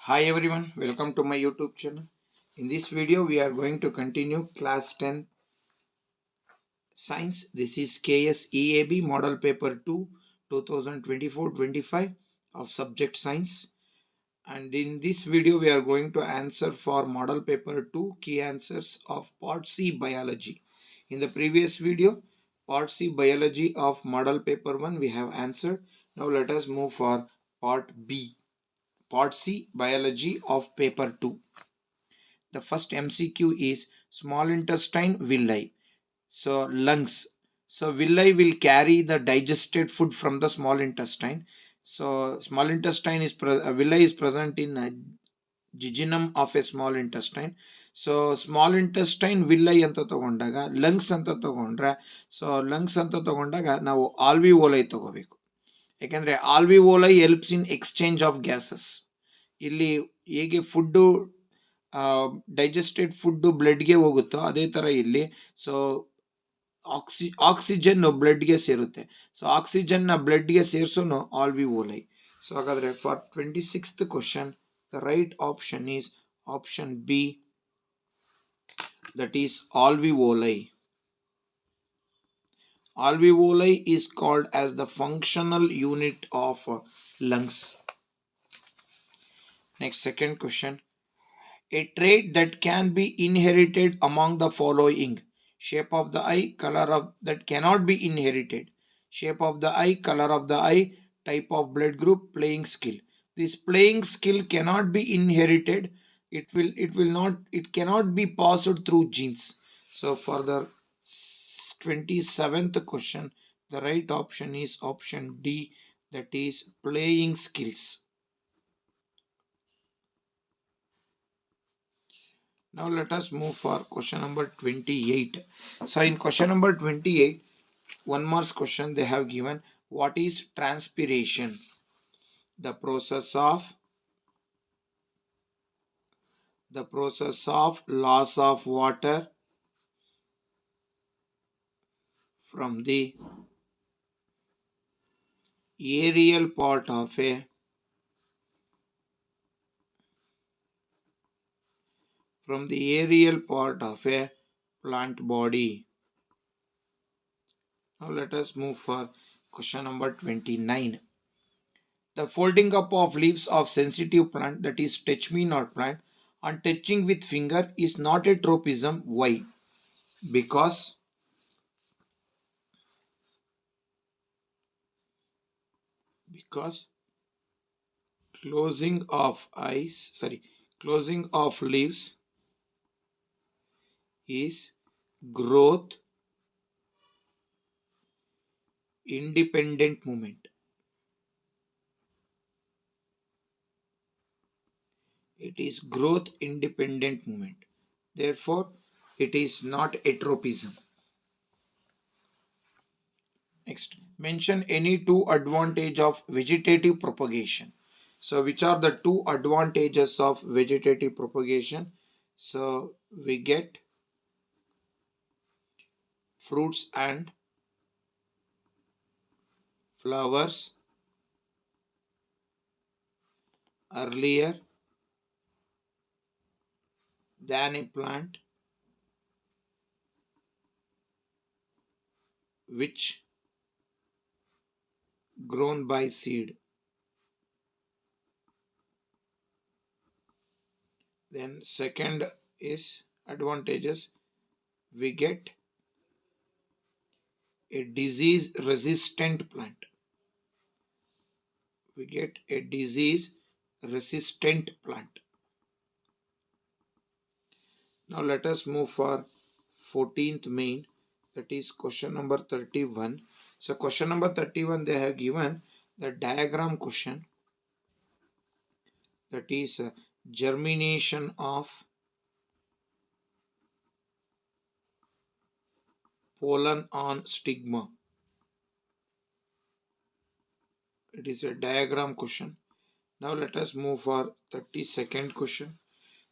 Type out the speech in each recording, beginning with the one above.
Hi everyone, welcome to my YouTube channel. In this video, we are going to continue class 10 science. This is KSEAB model paper 2 2024-25 of subject science. And in this video, we are going to answer for model paper 2 key answers of part C biology. In the previous video, part C biology of model paper 1 we have answered. Now let us move for part B. Part C biology of paper 2. The first MCQ is small intestine villi. So lungs. So villi will carry the digested food from the small intestine. So small intestine is villi is present in jejunum of a small intestine. So small intestine villi ಅಂತ ತಗೊಂಡಾಗ lungs ಅಂತ ತಗೊಂಡ್ರೆ so lungs ಅಂತ ತಗೊಂಡಾಗ ನಾವು alveoli ತಗೋಬೇಕು. ಯಾಕೆಂದ್ರೆ alveoli helps in exchange of gases. ಇಲ್ಲಿ ಹೇಗೆ ಫುಡ್ಡು ಡೈಜೆಸ್ಟೆಡ್ ಫುಡ್ಡು ಬ್ಲಡ್ಗೆ ಹೋಗುತ್ತೋ ಅದೇ ಥರ ಇಲ್ಲಿ ಸೊ ಆಕ್ಸಿಜನ್ ಬ್ಲಡ್ಗೆ ಸೇರುತ್ತೆ. ಸೊ ಆಕ್ಸಿಜನ್ನ ಬ್ಲಡ್ಗೆ ಸೇರಿಸೋನು ಆಲ್ವಿವೋಲೈ. ಸೊ ಹಾಗಾದರೆ for 26th question the right option is option B, that is alveoli. Alveoli is called as the functional unit of lungs. Next, second question. A trait that can be inherited among the following: shape of the eye, color of that cannot be inherited, shape of the eye, color of the eye, type of blood group, playing skill. This playing skill cannot be inherited. It cannot be passed through genes. So for the 27th question, the right option is option D, that is playing skills. Now let us move for question number 28. So in question number 28, one more question they have given. What is transpiration? The process of loss of water from the aerial part of a plant body. Now let us move for question number 29. The folding up of leaves of sensitive plant, that is touch me not plant, on touching with finger is not a tropism. Why? Because closing of leaves is growth independent movement. It is growth independent movement. Therefore, it is not atropism. Next, mention any two advantages of vegetative propagation. So which are the two advantages of vegetative propagation? So we get fruits and flowers earlier than a plant which grown by seed. Then second is advantages, we get a disease resistant plant. Now let us move for 14th main, that is question number 31. So question number 31 they have given the diagram question, that is germination of pollen on stigma. It is a diagram question. Now let us move for 32nd question.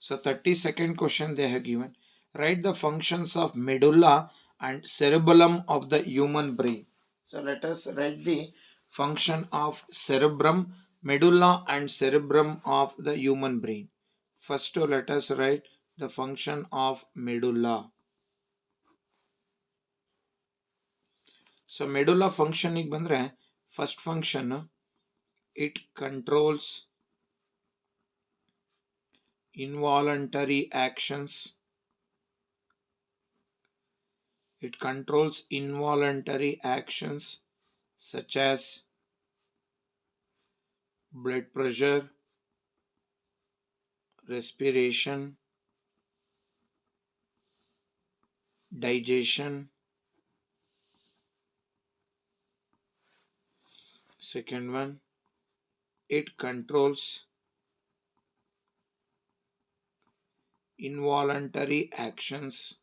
So 32nd question they have given, write the functions of medulla and cerebellum of the human brain. So let us write the function of cerebrum Medulla and cerebrum of the human brain. First, let us write the function of medulla. So, medulla function bandre, first function, it controls involuntary actions. It controls involuntary actions such as blood pressure, respiration, digestion. Second one, it controls involuntary actions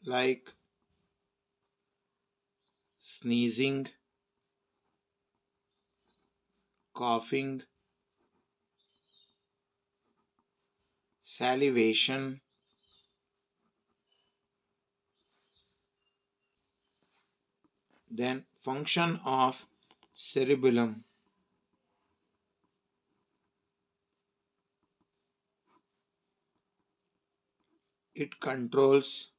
like sneezing, coughing, salivation. Then function of cerebellum. It controls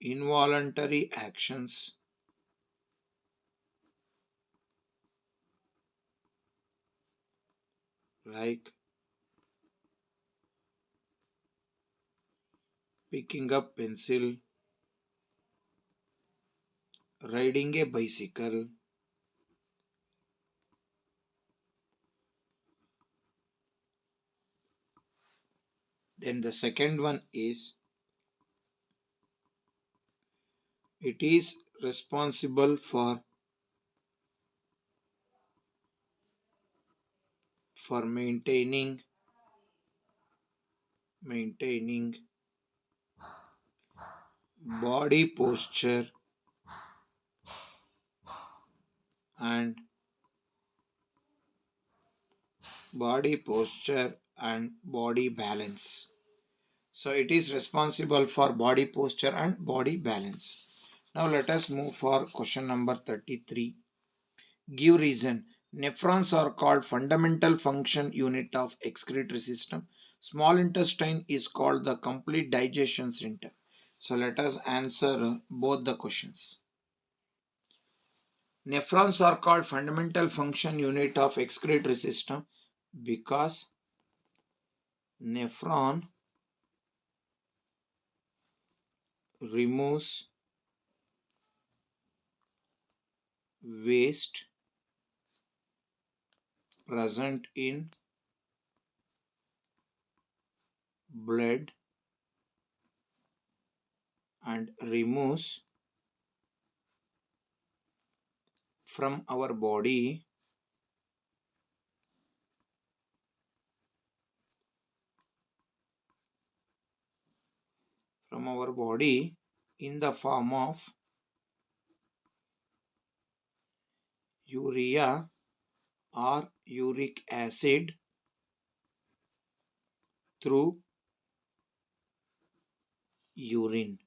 involuntary actions like picking up pencil, riding a bicycle. Then the second one is it is responsible for maintaining body posture and body balance. So it is responsible for body posture and body balance. Now let us move for question number 33. Give reason. Nephrons are called fundamental function unit of excretory system. Small intestine is called the complete digestion center. So let us answer both the questions. Nephrons are called fundamental function unit of excretory system because nephron removes waste present in blood and removes from our body in the form of urea or uric acid through urine.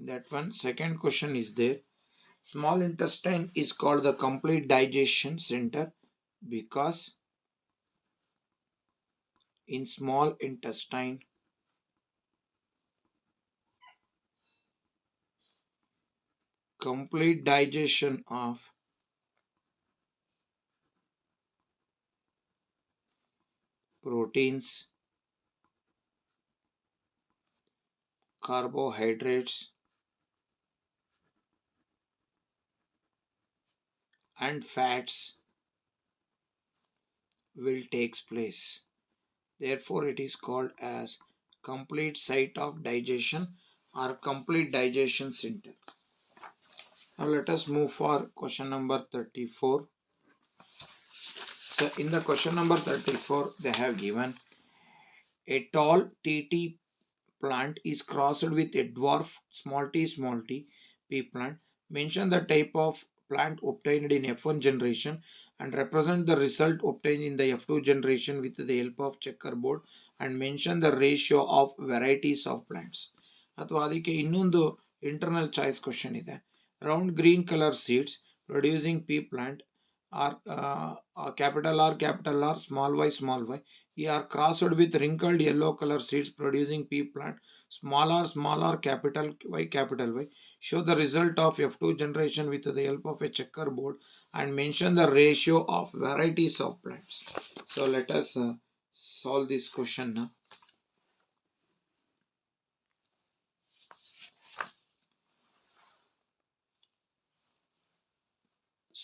That one. Second question is there. Small intestine is called the complete digestion center because in small intestine complete digestion of proteins, carbohydrates and fats will take place. Therefore, it is called as complete site of digestion or complete digestion center. Now let us move for question number 34. So in the question number 34, they have given a tall TT plant is crossed with a dwarf small t pea plant. Mention the type of plant obtained in F1 generation and represent the result obtained in the F2 generation with the help of checkerboard and mention the ratio of varieties of plants. ಅಥವಾ ಅದಕ್ಕೆ ಇನ್ನೊಂದು internal choice question ಇದೆ. Round green colour seeds producing pea plant are capital R, small y are crossed with wrinkled yellow color seeds producing pea plant, small r, capital Y. Show the result of F2 generation with the help of a checkerboard and mention the ratio of varieties of plants. So let us solve this question now.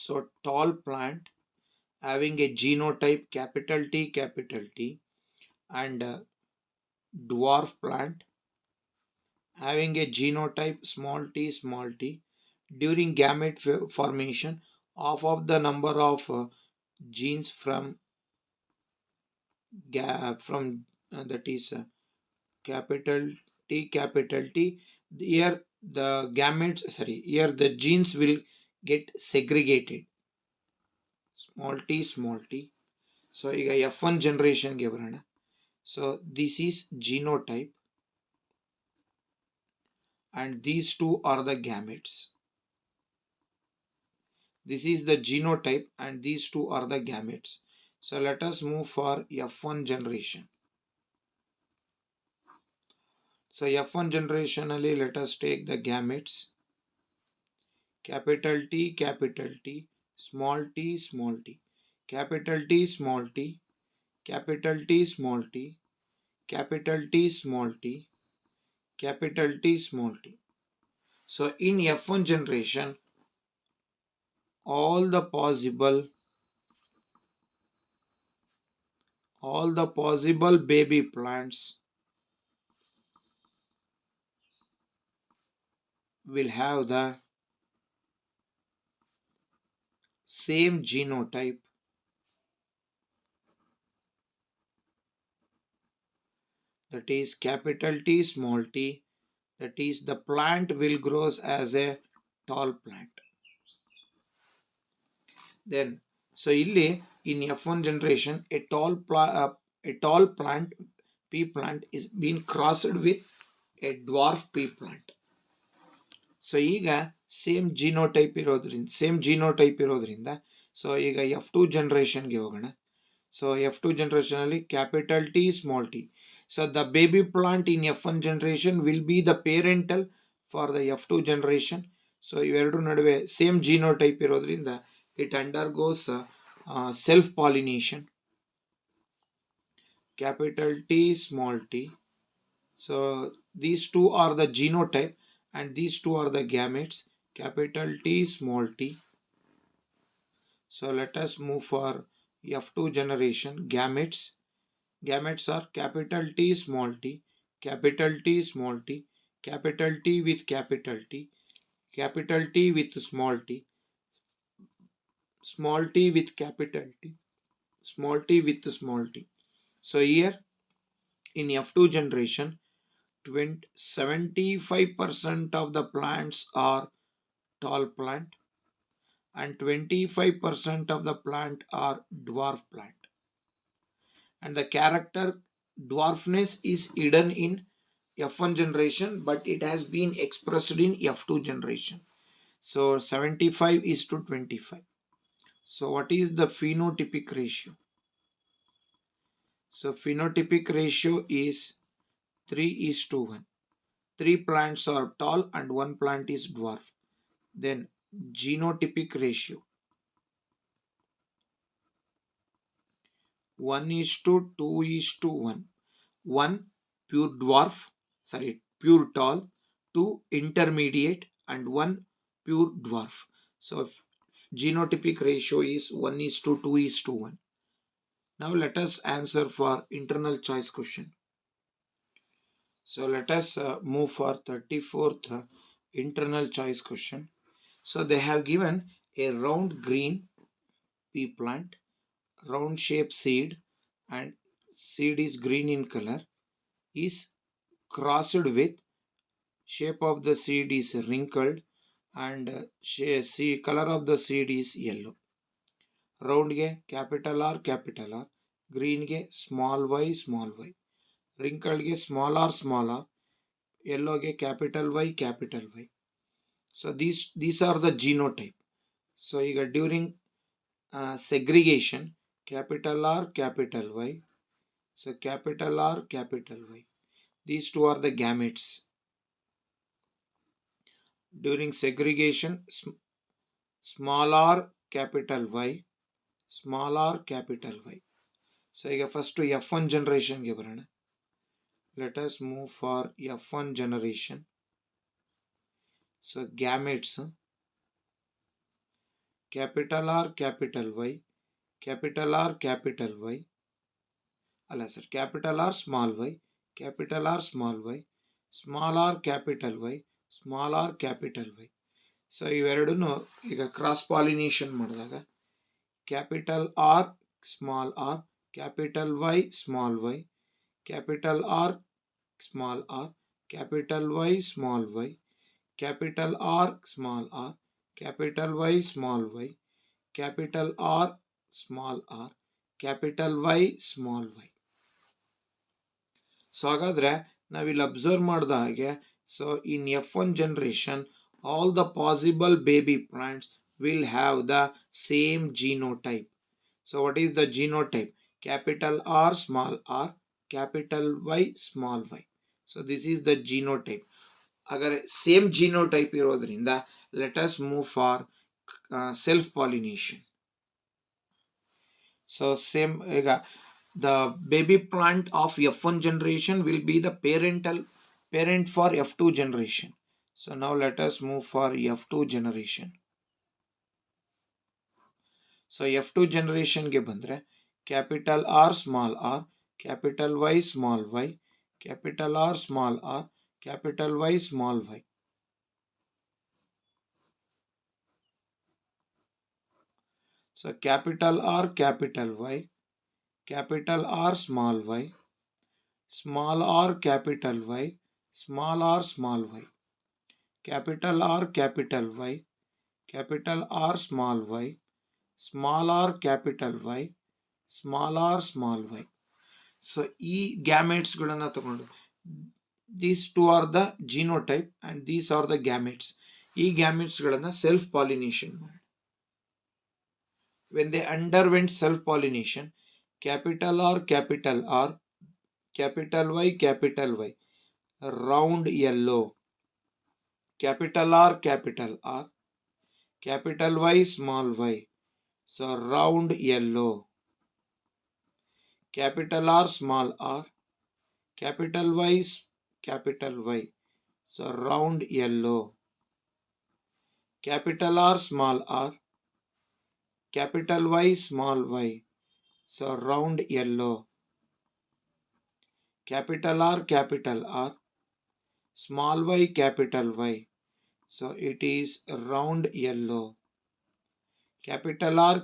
So tall plant having a genotype capital T and dwarf plant having a genotype small t. During gamete formation, half of the number of genes from that is capital T. Here the gametes, here the genes will get segregated. Small t. So ಈಗ F1 generation ಗೆ ಬರೋಣ. So this is genotype and these two are the gametes. This is the genotype and these two are the gametes. So let us move for F1 generation. So F1 generation ali let us take the gametes capital T, small t, capital T, small t, capital T, small t, capital T, small t, capital T, small t. So in F1 generation, all the possible baby plants will have the same genotype, that is capital T, small t, that is the plant will grow as a tall plant. Then so illi in F1 generation a tall plant pea plant is being crossed with a dwarf pea plant. So ಈಗ same genotype ಇರೋದ್ರಿಂದ so ಈಗ F2 ಜನರೇಷನ್ಗೆ ಹೋಗೋಣ. So F2 generation ಅಲ್ಲಿ capital T, small t. So the baby plant in F1 generation will be the parental for the F2 generation. So ಇವೆರಡು ನಡುವೆ same genotype ಇರೋದ್ರಿಂದ it undergoes self pollination. Capital T, small t. So these two are the genotype and these two are the gametes, capital T, small t. So let us move for F2 generation. Gametes are capital T, small t, capital T, small t, capital T with capital T, capital T with small t, small t with capital T, small t with small t. So here in F2 generation, 75% of the plants are tall plant and 25% of the plant are dwarf plant. And the character dwarfness is hidden in F1 generation, but it has been expressed in F2 generation. So 75:25. So what is the phenotypic ratio? So phenotypic ratio is 3:1. 3 plants are tall and 1 plant is dwarf. Then genotypic ratio 1:2:1. 1 pure dwarf, pure tall, 2 intermediate and 1 pure dwarf. So genotypic ratio is 1:2:1. Now let us answer for internal choice question. So let us move for 34th internal choice question. So they have given a round green pea plant, round shaped seed, and seed is green in color, is crossed with shape of the seed is wrinkled and color of the seed is yellow. Round ge capital R, green ge small y, wrinkled ge small r, yellow capital Y, capital Y. So these are the genotype. So you got during segregation, capital R, capital Y. So capital R, capital Y. These two are the gametes. During segregation, small r, capital Y, small r, capital Y. So ಈಗ first F1 generation ಗೆ ಬರೋಣ. Let us move for F1 generation. So gametes, capital R, capital Y, capital R, capital Y. ಅಲ್ಲ sir, capital R, small y, capital R, small y, small r, capital Y, small r, capital Y. So ಇವೆರಡನ್ನು ಈಗ cross pollination ಮಾಡಿದಾಗ capital R small r, capital Y small y, capital R small r, capital Y small y, capital R small r, capital Y small y, capital R small r, capital Y small y. So ಹಾಗಾದ್ರೆ ನಾವಿಲ್ಲಿ observe ಮಾಡಿದ ಹಾಗೆ, so in F1 generation all the possible baby plants will have the same genotype. So what is the genotype? Capital R small r, capital Y small y. So this is the genotype. Agar same genotype irodrinda, let us move for self pollination. So same the baby plant of F1 generation will be the parent for F2 generation. So now let us move for F2 generation. So F2 generation ಗೆ ಬಂದ್ರೆ capital R small r, capital Y small y, capital R small r, capital Y small y. So capital R, capital Y, capital R small y, small r, capital Y, small r, small y, capital R, capital Y, capital R small y, small r, capital Y, small r, small y. So ಈ gametes ಗಳನ್ನ ತಗೊಂಡು these two are the genotype and these are the gametes. ಈ gametes ಗಳನ್ನ self pollination ಮಾಡಿ. When they underwent self pollination, capital R, capital R, capital Y, capital Y, round yellow, capital R, capital R, capital Y, small y, so round yellow, capital R small r, capital Y, capital Y, so round yellow, capital R small r, capital Y small y, so round yellow, capital R, small y, capital Y, so it is round yellow, capital R,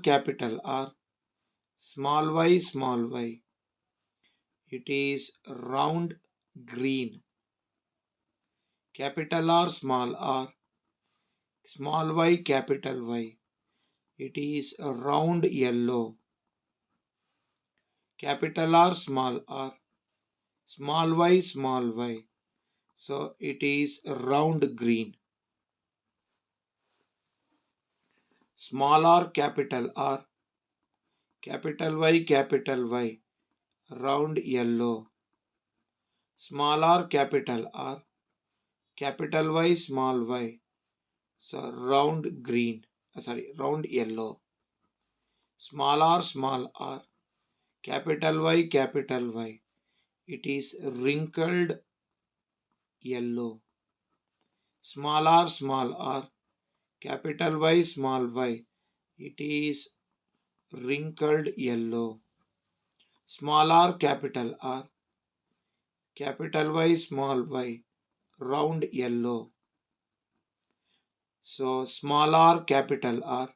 small y, it is round green, capital R small r, small y, capital Y, it is round yellow, capital R small r, small y, so it is round green, small r, capital R, capital Y, round yellow, small r, capital R, capital Y, small y, so round green, round yellow, small r, capital Y, it is wrinkled yellow, small r, capital Y, small y, it is wrinkled yellow, small r, capital Y, small y, round yellow, so small r, capital R,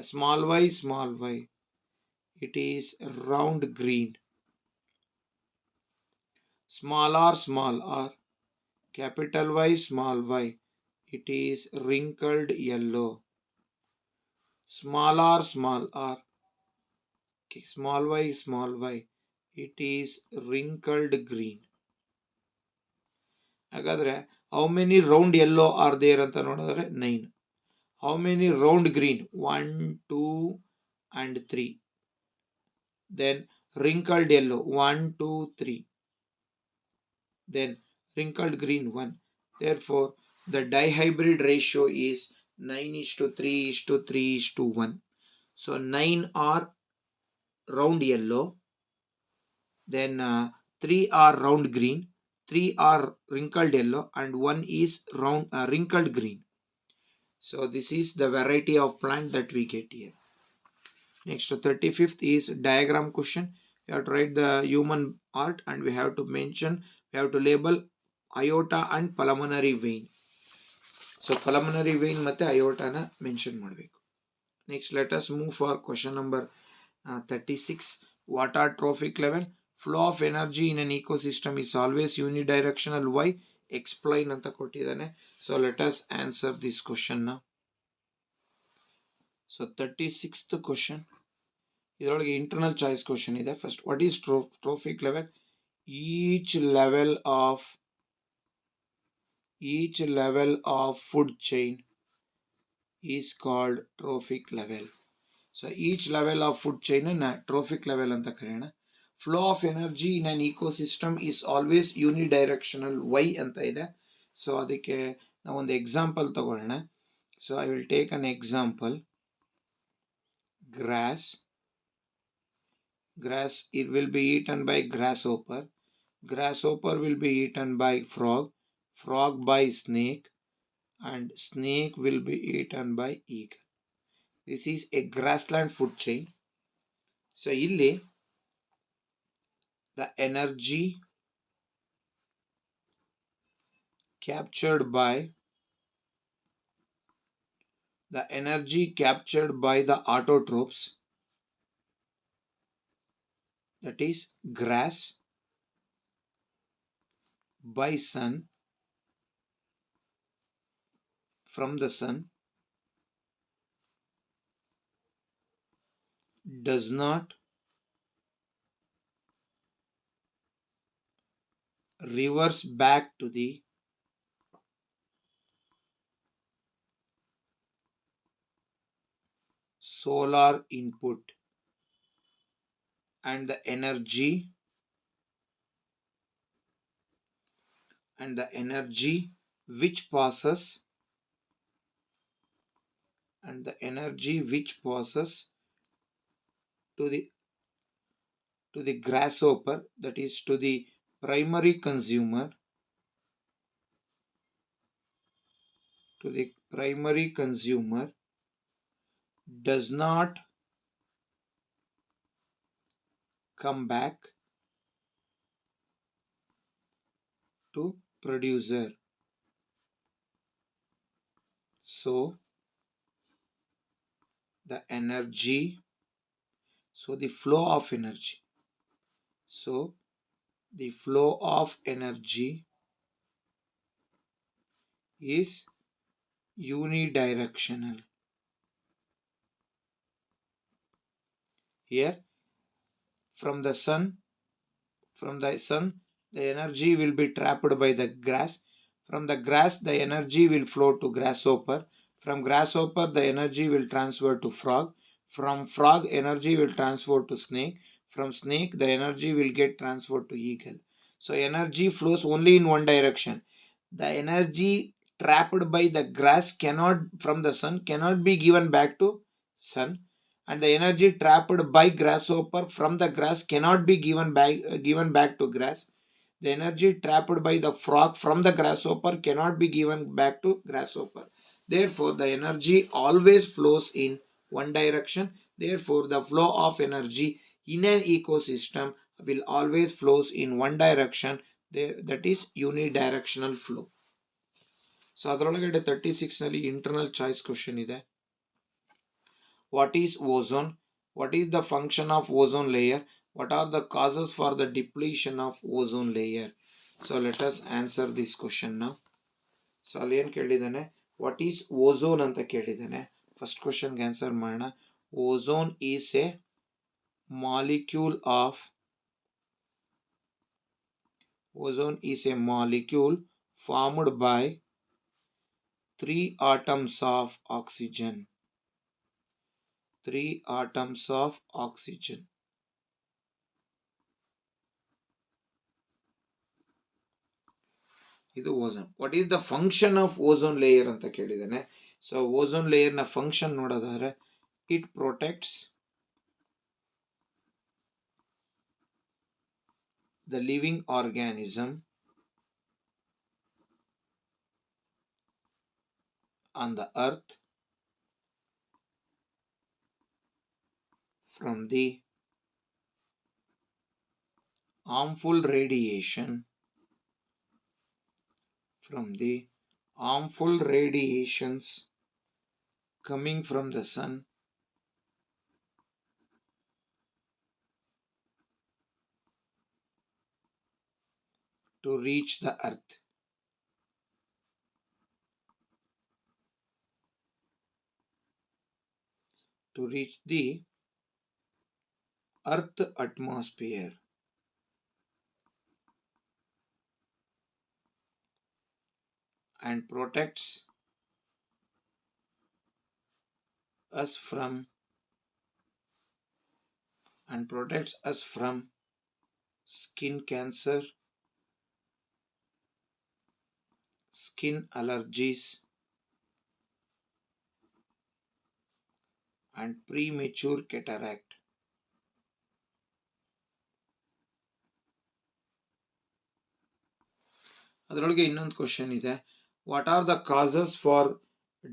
small y, it is round green, small r, capital Y, small y, it is wrinkled yellow, small r, small y, it is wrinkled green. ಹಾಗಾದರೆ how many round yellow are there ಅಂತ ನೋಡಿದ್ರೆ 9. How many round green 1 2 and 3. Then wrinkled yellow 1 2 3. Then wrinkled green 1. Therefore the dihybrid ratio is 9:3:3:1. So 9 are round yellow, then 3 are round green, 3 are wrinkled yellow, and 1 is round wrinkled green. So this is the variety of plant that we get here. Next, 35th is diagram question. We have to write the human heart and we have to mention, we have to label aorta and pulmonary vein. So pulmonary vein ಮತ್ತೆ aorta na mention ಮಾಡಬೇಕು. Next, let us move for question number 36. What are trophic level? Flow of energy in an ecosystem is always unidirectional. Why? Explain anta ಕೊಟ್ಟಿದ್ದಾನೆ. So let us answer this question now. So 36th question. ಇದರೊಳಗೆ internal choice question ಇದೆ. First, what is trophic level? Each level of food chain is called trophic level. So each level of food chain na trophic level anta ಕರೆಯೋಣ. Flow of energy in an ecosystem is always unidirectional. Why anta ಇದೆ. So ಅದಕ್ಕೆ ನಾವು ಒಂದು example ತಗೊಳ್ಳೋಣ. So I will take an example. Grass, it will be eaten by grasshopper. Grasshopper will be eaten by frog, frog by snake, and snake will be eaten by eagle. This is a grassland food chain. So ಇಲ್ಲಿ the energy captured by the autotrophs, that is grass by sun, from the sun, does not reverse back to the solar input, and the energy which passes to the grasshopper, that is to the primary consumer, does not come back to producer. So the flow of energy is unidirectional. Here from the sun, the energy will be trapped by the grass. From the grass, the energy will flow to grasshopper. From grasshopper, the energy will transfer to frog. From frog, energy will transfer to snake. From snake, the energy will get transferred to eagle. So energy flows only in one direction. The energy trapped by the grass from the sun cannot be given back to sun, and the energy trapped by grasshopper from the grass cannot be given back to grass. The energy trapped by the frog from the grasshopper cannot be given back to grasshopper. Therefore the energy always flows in one direction. Therefore the flow of energy in an ecosystem will always flows in one direction. That is unidirectional flow. So ಅದರೊಳಗಡೆ 36 ನಲ್ಲಿ internal choice question ಇದೆ. What is ozone? What is the function of ozone layer? What are the causes for the depletion of ozone layer? So let us answer this question now. So ಅಲ್ಲಿ ಏನು ಕೇಳಿದಾನೆ, what is ozone ಅಂತ ಕೇಳಿದಾನೆ. First ಕ್ವೆಶ್ಚನ್ಗೆ answer ಮಾಡೋಣ. Ozone is a molecule formed by three atoms of oxygen. Three atoms of oxygen. ಇದು ozone. What is the function of ozone layer ಅಂತ ಕೇಳಿದ್ದಾನೆ. So ozone ಲೇಯರ್ನ function ನೋಡೋದಾದ್ರೆ it protects the living organism on the earth from the harmful radiation coming from the sun to reach the earth. To reach the earth atmosphere. And protects us from skin cancer, skin allergies, and premature cataract. ಅದರೊಳಗೆ ಇನ್ನೊಂದು question ಇದೆ. What are the causes for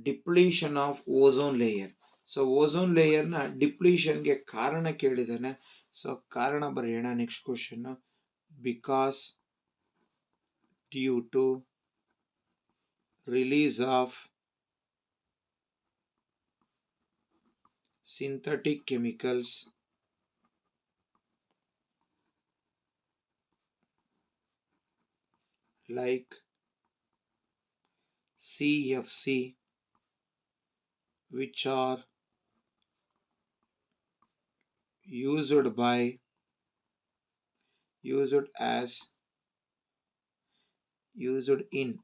depletion of ozone layer? So ozone ಲೇಯರ್ನ ಡಿಪ್ಲೀಷನ್ಗೆ ಕಾರಣ ಕೇಳಿದ್ದಾನೆ. So ಕಾರಣ ಬರೆಯೋಣ. Next question, because due to release of synthetic chemicals like CFC, which are used in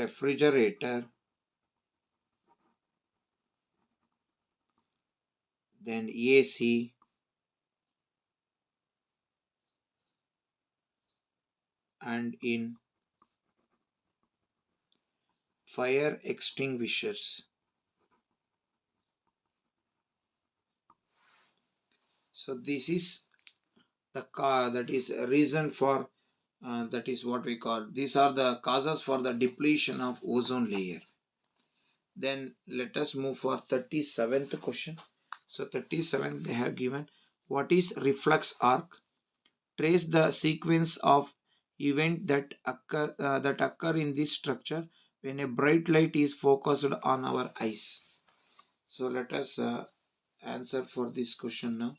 refrigerator, then AC, and in fire extinguishers. So this is that is a reason for that is what we call, these are the causes for the depletion of ozone layer. Then let us move for 37th question. So 37th they have given, what is reflux arc? Trace the sequence of event that occur in this structure when a bright light is focused on our eyes. So let us answer for this question now.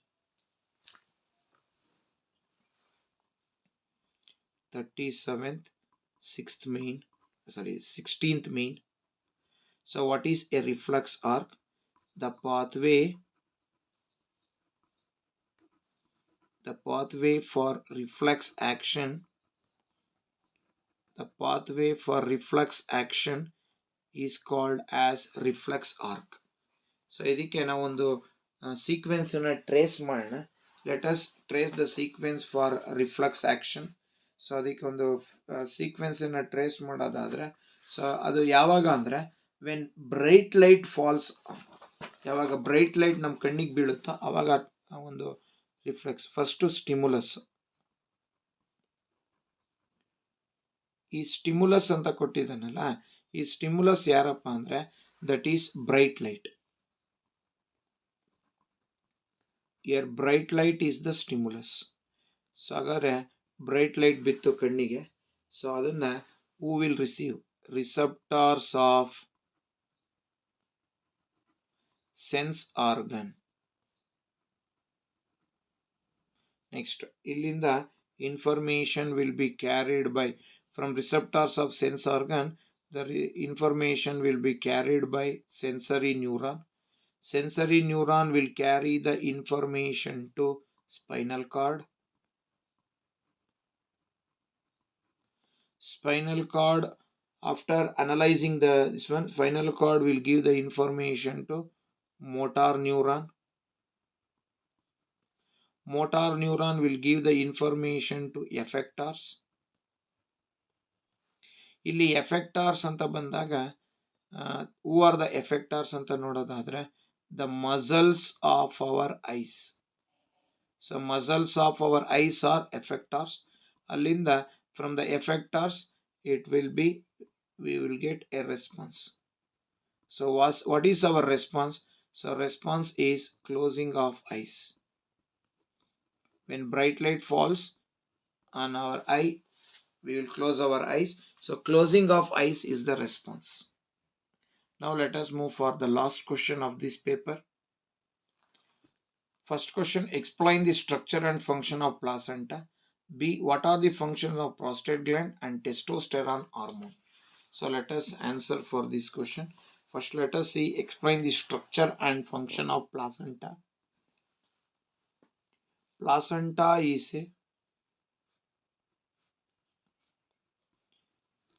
37th 16th main. So what is a reflux arc? The pathway for reflex action is called as reflex arc. So ಇದಕ್ಕೆ ನಾವು ಒಂದು sequence ಅನ್ನು trace ಮಾಡೋಣ. Let us trace the sequence for reflex action. So ಅದಕ್ಕೆ ಒಂದು sequence ಅನ್ನು trace ಮಾಡೋದಾದ್ರೆ, so ಅದು ಯಾವಾಗ ಅಂದ್ರೆ ವೆನ್ ಬ್ರೈಟ್ ಲೈಟ್ ಫಾಲ್ಸ್, ಯಾವಾಗ ಬ್ರೈಟ್ ಲೈಟ್ ನಮ್ಮ ಕಣ್ಣಿಗೆ ಬೀಳುತ್ತೋ ಅವಾಗ ಒಂದು ರಿಫ್ಲೆಕ್ಸ್. ಫಸ್ಟು ಸ್ಟಿಮುಲಸ್. ಈ ಸ್ಟಿಮುಲಸ್ ಅಂತ ಕೊಟ್ಟಿದ್ದಾನಲ್ಲ, ಈ ಸ್ಟಿಮುಲಸ್ ಯಾರಪ್ಪ ಅಂದ್ರೆ that is bright light. Here bright light is the stimulus. So ಹಾಗಾದ್ರೆ ಬ್ರೈಟ್ ಲೈಟ್ ಬಿತ್ತು ಕಣ್ಣಿಗೆ. ಸೊ ಅದನ್ನ who will receive? Receptors of sense organ. Next ಇಲ್ಲಿಂದ information will be carried by, from receptors of sense organ the information will be carried by sensory neuron. Sensory neuron will carry the information to spinal cord. Spinal cord, after analyzing this one, spinal cord will give the information to motor neuron. Motor neuron will give the information to effectors. ಇಲ್ಲಿ effectors ಅಂತ ಬಂದಾಗ who are the effectors ಅಂತ ನೋಡೋದಾದ್ರೆ the muscles of our eyes. So muscles of our eyes are effectors. ಅಲ್ಲಿಂದ from the effectors we will get a response. So what is our response? So response is closing of eyes. When bright light falls on our eye, we will close our eyes. So closing of eyes is the response. Now let us move for the last question of this paper. First question, explain the structure and function of placenta. B, what are the functions of prostate gland and testosterone hormone? So let us answer for this question. First let us see, explain the structure and function of placenta. Placenta is a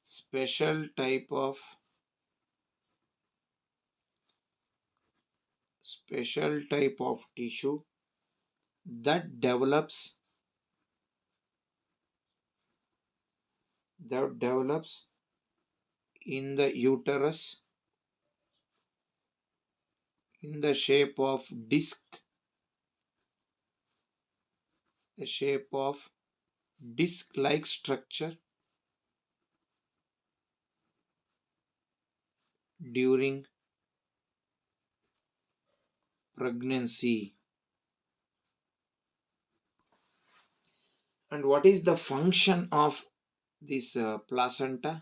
special type of tissue that develops in the uterus in the shape of disc, disc-like structure during pregnancy. And what is the function of this placenta?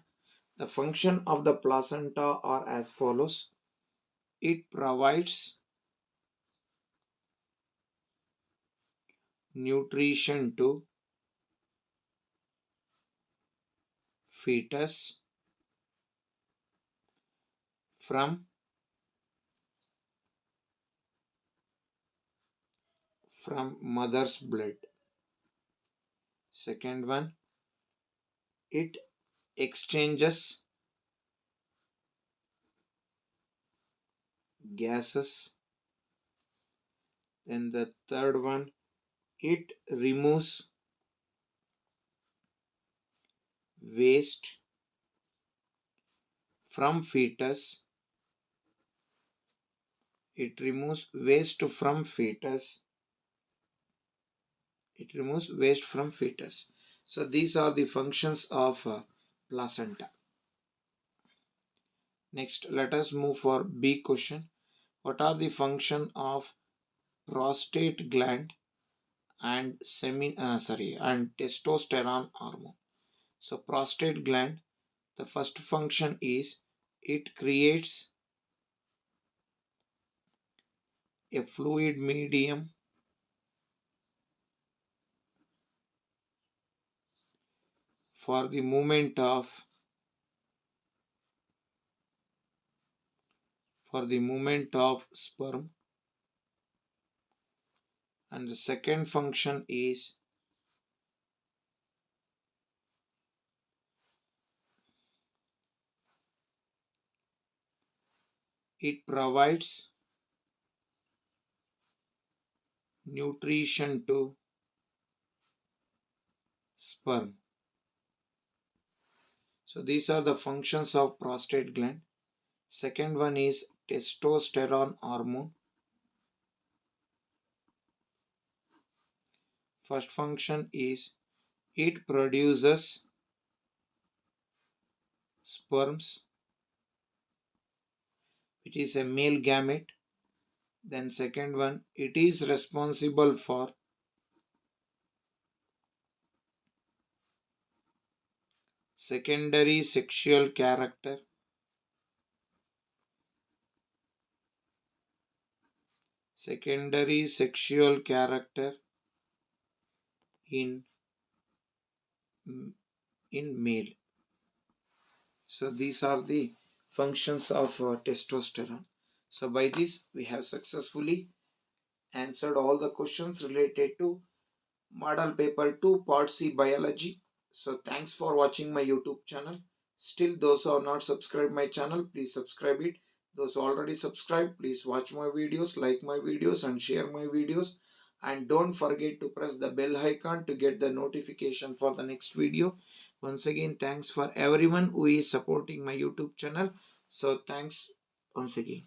The function of the placenta are as follows. It provides nutrition to fetus from mother's blood. Second one, it exchanges gases. Then the third one, it removes waste from fetus. It removes waste from fetus. So these are the functions of placenta. Next, let us move for B question. What are the function of prostate gland and testosterone hormone? So prostate gland, the first function is it creates a fluid medium for the movement of sperm. And the second function is it provides nutrition to sperm. So these are the functions of prostate gland. Second one is testosterone hormone. First function is it produces sperms, which is a male gamete. Then second one, it is responsible for secondary sexual character. In male. So these are the functions of testosterone. So by this we have successfully answered all the questions related to model paper 2 part C biology. So thanks for watching my YouTube channel. Still, those who have not subscribed my channel, please subscribe it. Those who already subscribed, please watch my videos, like my videos and share my videos. And don't forget to press the bell icon to get the notification for the next video. Once again, thanks for everyone who is supporting my YouTube channel. So thanks once again.